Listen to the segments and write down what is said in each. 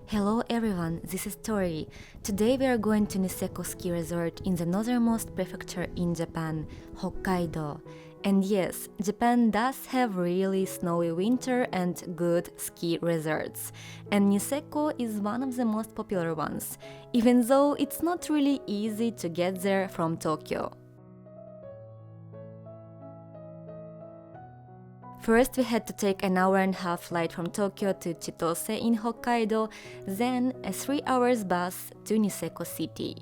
Hello everyone, this is Tori. Today we are going to Niseko Ski Resort in the northernmost prefecture in Japan, Hokkaido. And yes, Japan does have really snowy winter and good ski resorts. And Niseko is one of the most popular ones, even though it's not really easy to get there from Tokyo. First, we had to take an hour-and-a-half flight from Tokyo to Chitose in Hokkaido, then a 3 hours bus to Niseko City.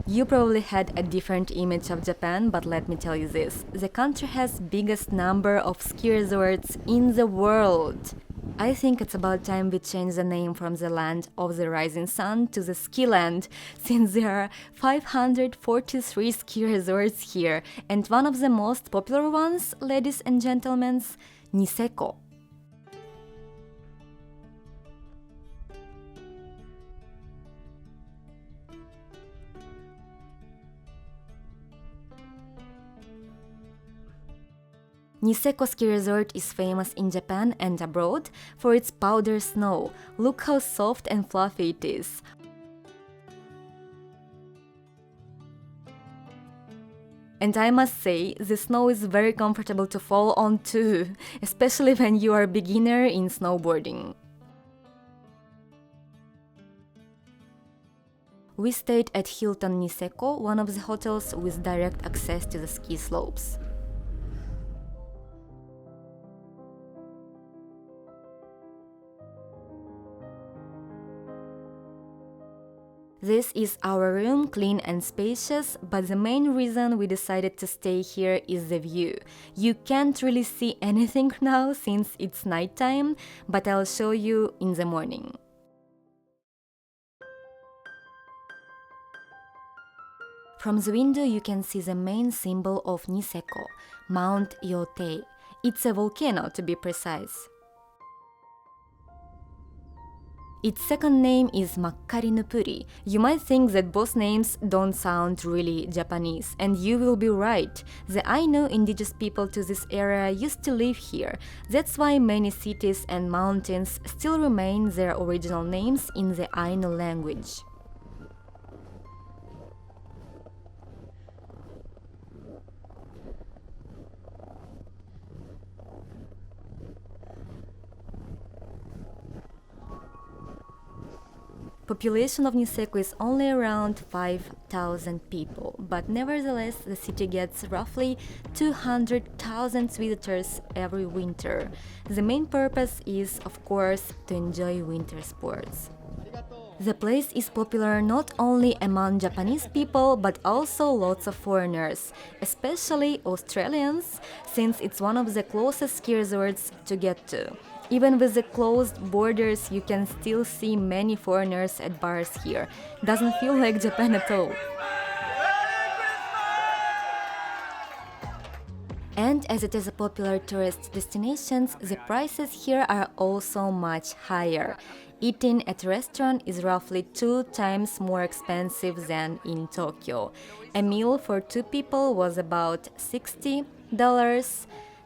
You probably had a different image of Japan, but let me tell you this. The country has biggest number of ski resorts in the world. I think it's about time we change the name from the land of the rising sun to the ski land, since there are 543 ski resorts here, and one of the most popular ones, ladies and gentlemen, Niseko. Niseko Ski Resort is famous in Japan and abroad for its powder snow. Look how soft and fluffy it is. And I must say, the snow is very comfortable to fall on too, especially when you are a beginner in snowboarding. We stayed at Hilton Niseko, one of the hotels with direct access to the ski slopes. This is our room, clean and spacious, but the main reason we decided to stay here is the view. You can't really see anything now since it's nighttime, but I'll show you in the morning. From the window you can see the main symbol of Niseko, Mount Yotei. It's a volcano to be precise. Its second name is Makkarinupuri. You might think that both names don't sound really Japanese, and you will be right. The Ainu indigenous people to this area used to live here. That's why many cities and mountains still remain their original names in the Ainu language. Population of Niseko is only around 5,000 people, but nevertheless the city gets roughly 200,000 visitors every winter. The main purpose is, of course, to enjoy winter sports. The place is popular not only among Japanese people but also lots of foreigners, especially Australians, since it's one of the closest ski resorts to get to. Even with the closed borders, you can still see many foreigners at bars here. Doesn't feel like Japan at all. And as it is a popular tourist destination, the prices here are also much higher. Eating at a restaurant is roughly 2 times more expensive than in Tokyo. A meal for 2 people was about $60.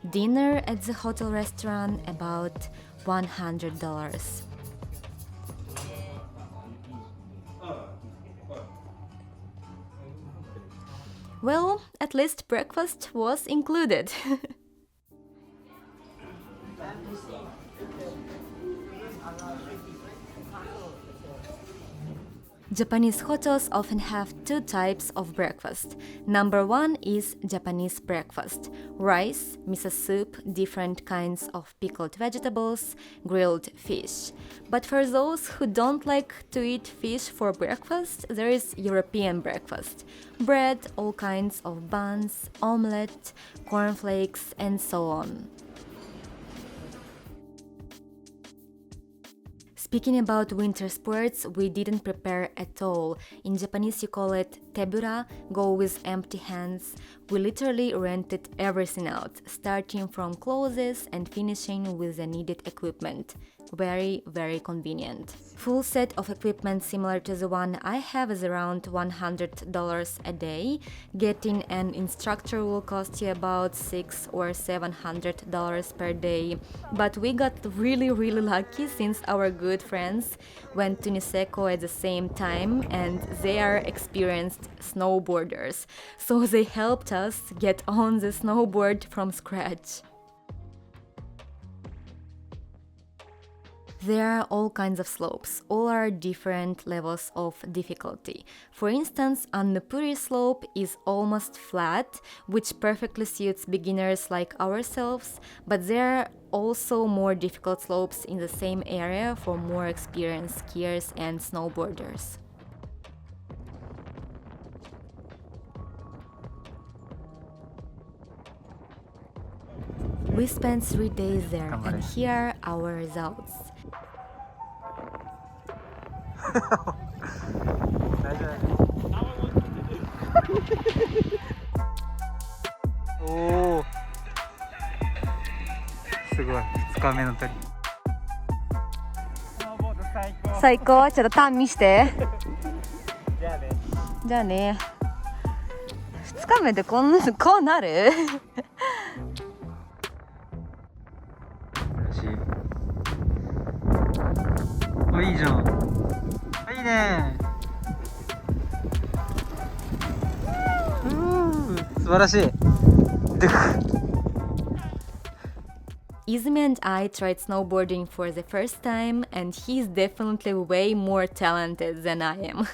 Dinner at the hotel restaurant about $100. Well, at least breakfast was included. Japanese hotels often have two types of breakfast. Number one is Japanese breakfast: rice, miso soup, different kinds of pickled vegetables, grilled fish. But for those who don't like to eat fish for breakfast, there is European breakfast: bread, all kinds of buns, omelette, cornflakes, and so on. Speaking about winter sports, we didn't prepare at all. In Japanese you call it tebura, go with empty hands. We literally rented everything out, starting from clothes and finishing with the needed equipment. Very convenient. Full set of equipment similar to the one I have is around $100 a day. Getting an instructor will cost you about $600 or $700 per day. But we got really lucky since our good friends went to Niseko at the same time and they are experienced snowboarders. So they helped us get on the snowboard from scratch. There are all kinds of slopes, all are different levels of difficulty. For instance, Annupuri slope is almost flat, which perfectly suits beginners like ourselves, but there are also more difficult slopes in the same area for more experienced skiers and snowboarders. We spent 3 days there, and here are our results. Oh, すごい2日目の鳥。最高。ちょっとターン見して。じゃあね。じゃあね。2日目でこうなる？嬉しい。お、いいじゃん。いいね。素晴らしい。Izumi and I tried snowboarding for the first time, and he's definitely way more talented than I am.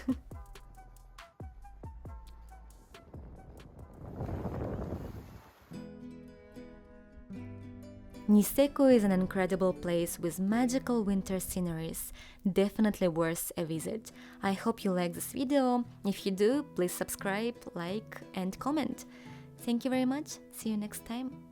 Niseko is an incredible place with magical winter sceneries, definitely worth a visit. I hope you like this video. If you do, please subscribe, like and comment. Thank you very much. See you next time.